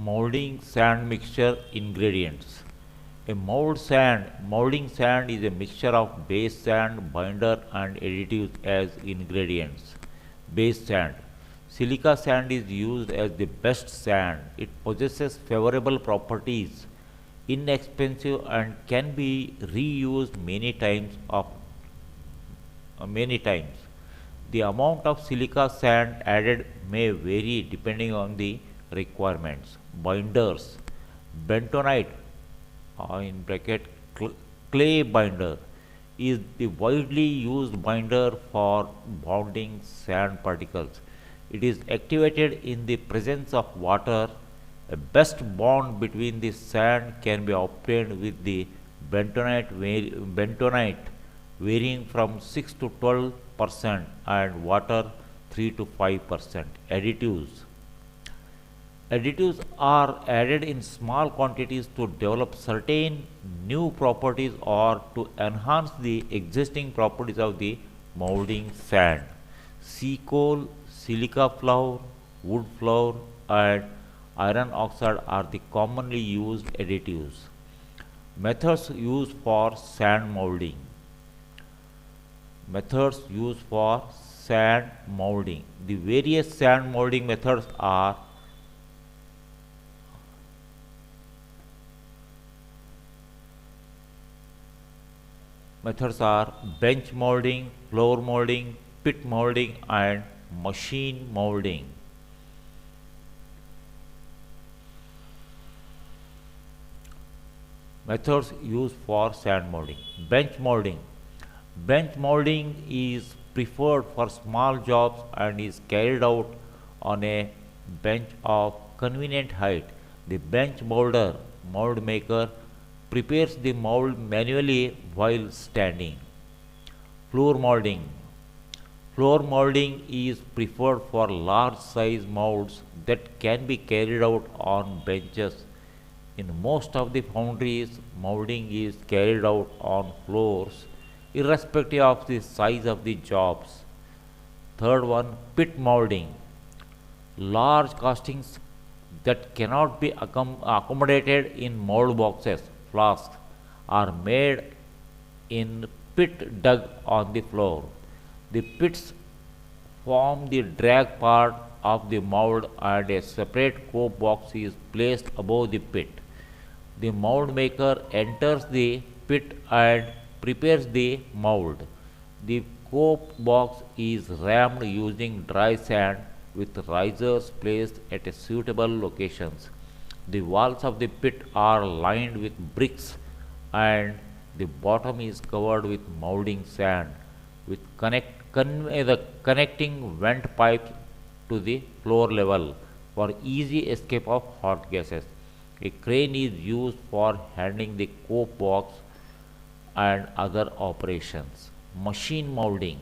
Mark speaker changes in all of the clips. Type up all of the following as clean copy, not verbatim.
Speaker 1: Molding sand mixture ingredients. Molding sand is a mixture of base sand, binder, and additives as ingredients. Base sand. Silica sand is used as the best sand. It possesses favorable properties, inexpensive, and can be reused many times. The amount of silica sand added may vary depending on the requirements. Binders. Bentonite in bracket clay binder is the widely used binder for bonding sand particles. It is activated in the presence of water. A best bond between the sand can be obtained with the bentonite varying from 6 to 12% and water 3 to 5%. Additives. Additives are added in small quantities to develop certain new properties or to enhance the existing properties of the molding sand. Sea coal, silica flour, wood flour, and iron oxide are the commonly used additives. Methods used for sand molding. Methods used for sand molding. The various sand molding methods are bench molding, floor molding, pit molding, and machine molding. Methods used for sand molding. Bench molding. Bench molding is preferred for small jobs and is carried out on a bench of convenient height. The bench mold maker, prepares the mold manually while standing. Floor molding. Floor molding is preferred for large size molds that can be carried out on benches. In most of the foundries, molding is carried out on floors irrespective of the size of the jobs. Third one, pit molding. Large castings that cannot be accommodated in mold boxes, flasks, are made in pit dug on the floor. The pits form the drag part of the mold and a separate cope box is placed above the pit. The mold maker enters the pit and prepares the mold. The cope box is rammed using dry sand with risers placed at suitable locations. The walls of the pit are lined with bricks and the bottom is covered with molding sand with the connecting vent pipes to the floor level for easy escape of hot gases. A crane is used for handling the cope box and other operations. Machine molding.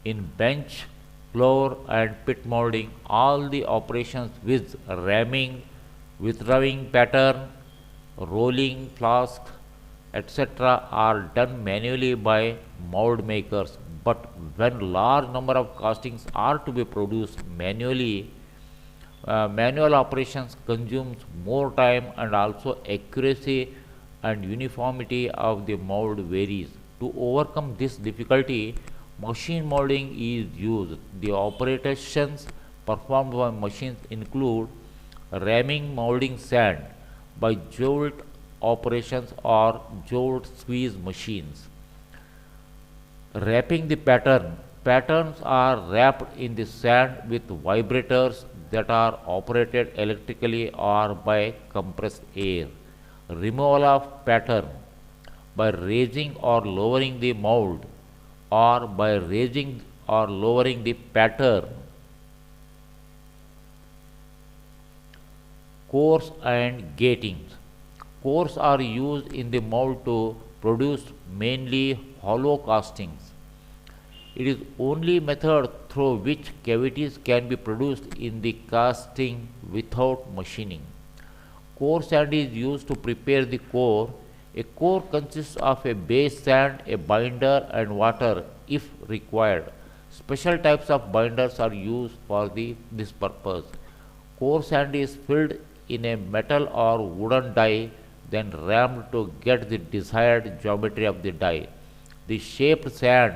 Speaker 1: In bench, floor, and pit molding, all the operations with ramming, withdrawing pattern, rolling flask, etc. are done manually by mold makers. But when large number of castings are to be produced manually, manual operations consumes more time and also accuracy and uniformity of the mold varies. To overcome this difficulty, machine molding is used. The operations performed by machines include ramming molding sand by jolt operations or jolt squeeze machines. Wrapping the pattern. Patterns are wrapped in the sand with vibrators that are operated electrically or by compressed air. Removal of pattern by raising or lowering the mold or by raising or lowering the pattern. Cores and gatings. Cores are used in the mold to produce mainly hollow castings. It is only method through which cavities can be produced in the casting without machining. Core sand is used to prepare the core. A core consists of a base sand, a binder, and water if required. Special types of binders are used for this purpose. Core sand is filled in a metal or wooden die, then rammed to get the desired geometry of the die. The shaped sand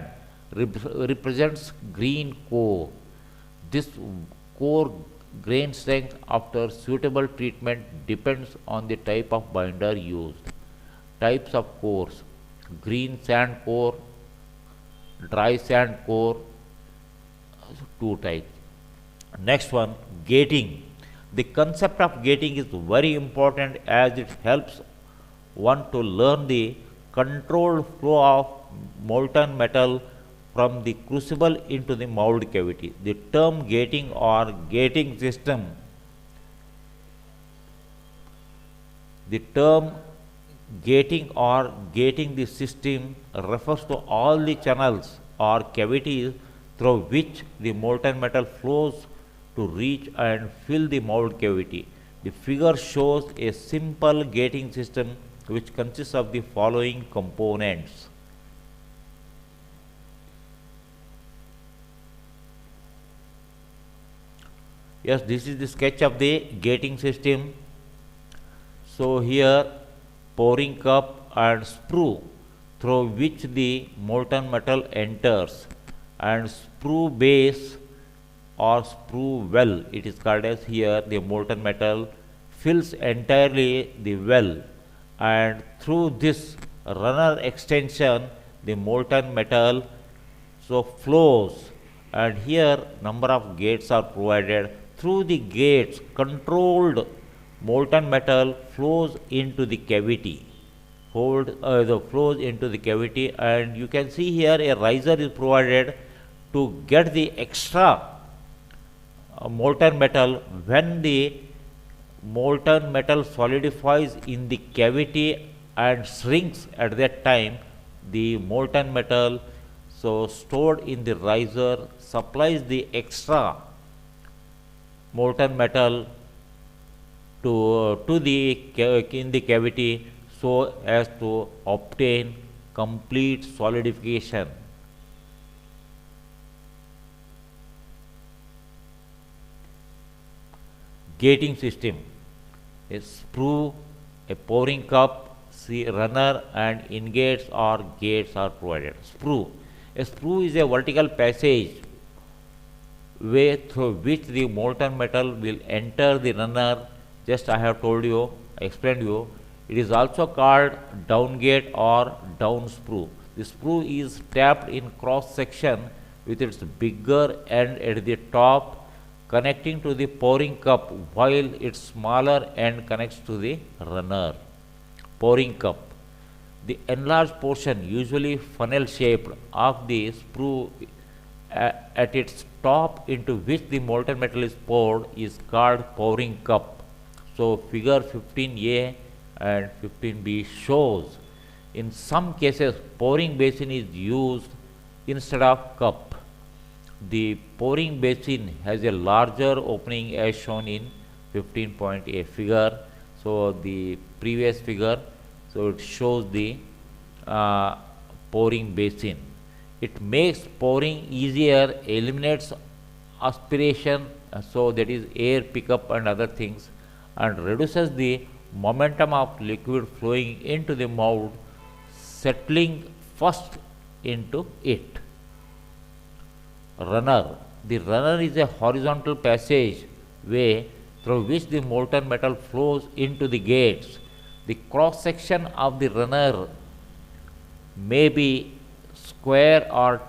Speaker 1: represents green core. This core grain strength after suitable treatment depends on the type of binder used. Types of cores: green sand core, dry sand core, two types. Next one, gating. The concept of gating is very important as it helps one to learn the controlled flow of molten metal from the crucible into the mold cavity. The term gating or gating system, the term gating the system refers to all the channels or cavities through which the molten metal flows to reach and fill the mold cavity. The figure shows a simple gating system which consists of the following components. Yes, this is the sketch of the gating system. So here pouring cup and sprue through which the molten metal enters, and sprue base or sprue well, it is called as here, the molten metal fills entirely the well, and through this runner extension the molten metal so flows, and here number of gates are provided. Through the gates controlled molten metal flows into the cavity, flows into the cavity, and you can see here a riser is provided to get the extra molten metal. When the molten metal solidifies in the cavity and shrinks at that time, the molten metal so stored in the riser supplies the extra molten metal to the in the cavity so as to obtain complete solidification. Gating system: a sprue, a pouring cup, runner, and ingates or gates are provided. Sprue: a sprue is a vertical passage way through which the molten metal will enter the runner. Just I have told you, explained you. It is also called down gate or down sprue. The sprue is tapped in cross section with its bigger end at the top connecting to the pouring cup, while its smaller end connects to the runner. Pouring cup: the enlarged portion, usually funnel shaped, of the sprue at its top into which the molten metal is poured is called pouring cup. So figure 15a and 15b shows in some cases pouring basin is used instead of cup. The pouring basin has a larger opening as shown in 15.a figure. So the previous figure, so it shows the pouring basin. It makes pouring easier, eliminates aspiration, so that is air pickup and other things, and reduces the momentum of liquid flowing into the mold, settling first into it. Runner: the runner is a horizontal passage way through which the molten metal flows into the gates. The cross section of the runner may be square or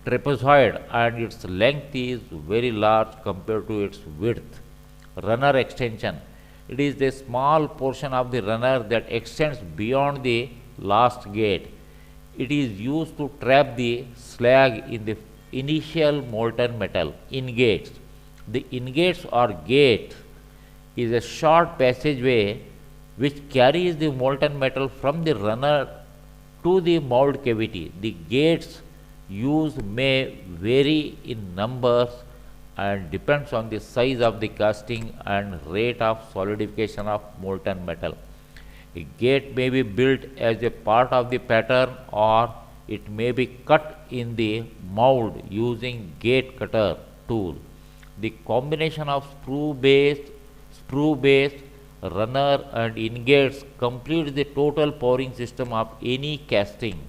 Speaker 1: trapezoid, and its length is very large compared to its width. Runner extension: it is a small portion of the runner that extends beyond the last gate. It is used to trap the slag in the initial molten metal. Ingates: the ingates or gate is a short passageway which carries the molten metal from the runner to the mold cavity. The gates used may vary in numbers and depends on the size of the casting and rate of solidification of molten metal. A gate may be built as a part of the pattern, or it may be cut in the mold using gate cutter tool. The combination of sprue based Sprue base, runner and ingates complete the total pouring system of any casting.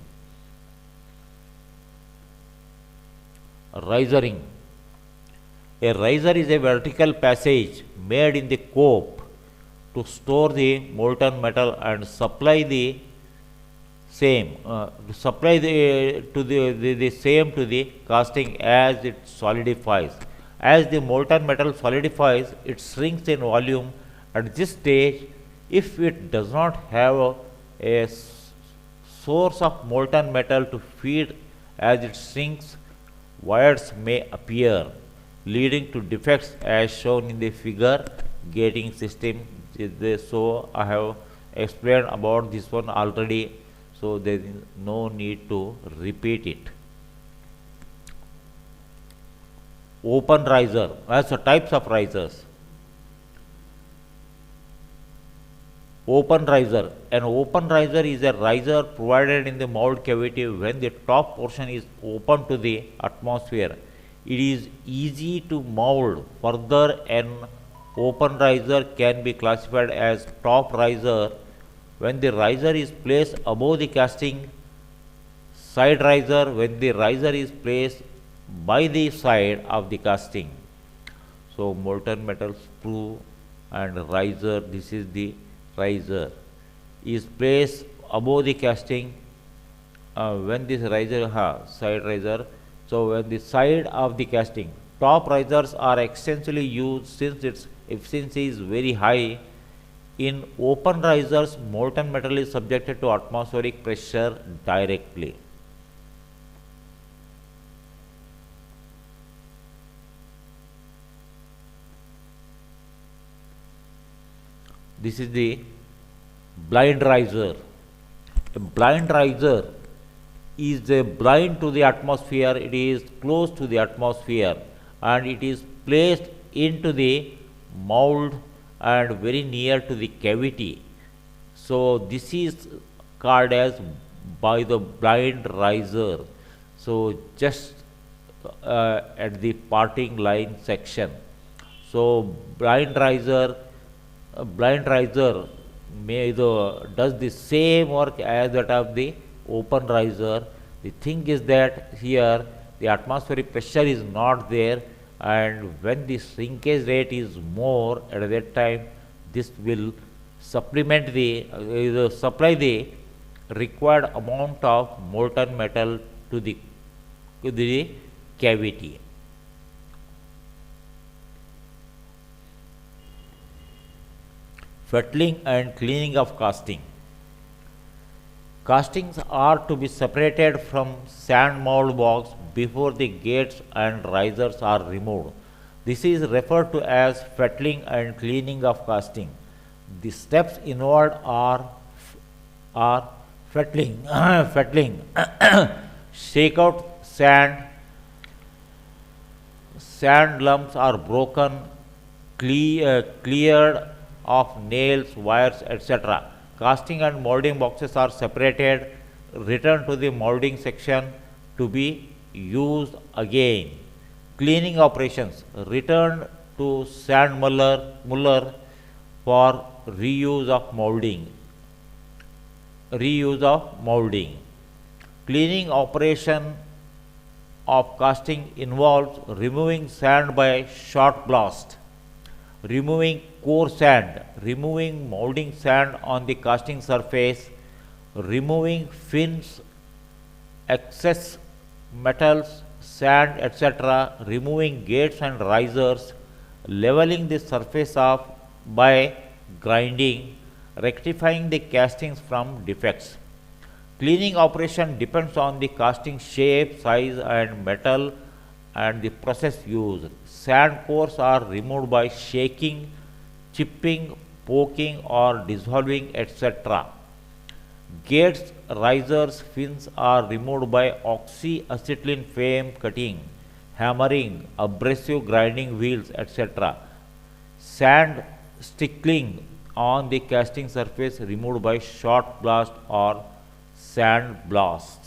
Speaker 1: Risering. A riser is a vertical passage made in the cope to store the molten metal and supply the same supply the same to the casting as it solidifies. As the molten metal solidifies, it shrinks in volume. At this stage, if it does not have a source of molten metal to feed as it shrinks, voids may appear, leading to defects as shown in the figure. Gating system. So I have explained about this one already, so there is no need to repeat it. Open riser. As types of risers. Open riser. An open riser is a riser provided in the mold cavity when the top portion is open to the atmosphere. It is easy to mold. Further, an open riser can be classified as top riser when the riser is placed above the casting, side riser when the riser is placed by the side of the casting. So, molten metal sprue and riser, this is the riser, is placed above the casting when this riser, side riser. So, when the side of the casting, top risers are extensively used since its efficiency is very high. In open risers, molten metal is subjected to atmospheric pressure directly. This is the blind riser. A blind riser is a blind to the atmosphere. It is close to the atmosphere and it is placed into the mold and very near to the cavity. So this is called as by the blind riser. So just at the parting line section. So blind riser does the same work as that of the open riser. The thing is that here the atmospheric pressure is not there, and when the shrinkage rate is more, at that time this will supplement the supply the required amount of molten metal to the cavity. Fettling and cleaning of casting. Castings are to be separated from sand mold box before the gates and risers are removed. This is referred to as fettling and cleaning of casting. The steps involved are fettling, fettling, shake out sand lumps are broken, cleared of nails, wires, etc. Casting and molding boxes are separated, returned to the molding section to be used again. Cleaning operations, returned to sand muller for reuse of molding. Cleaning operation of casting involves removing sand by shot blast, removing core sand, removing molding sand on the casting surface, removing fins, excess metals, sand, etc., removing gates and risers, leveling the surface off by grinding, rectifying the castings from defects. Cleaning operation depends on the casting shape, size and metal and the process used. Sand cores are removed by shaking, chipping, poking or dissolving, etc. Gates, risers, fins are removed by oxyacetylene flame cutting, hammering, abrasive grinding wheels, etc. Sand stickling on the casting surface removed by shot blast or sand blast.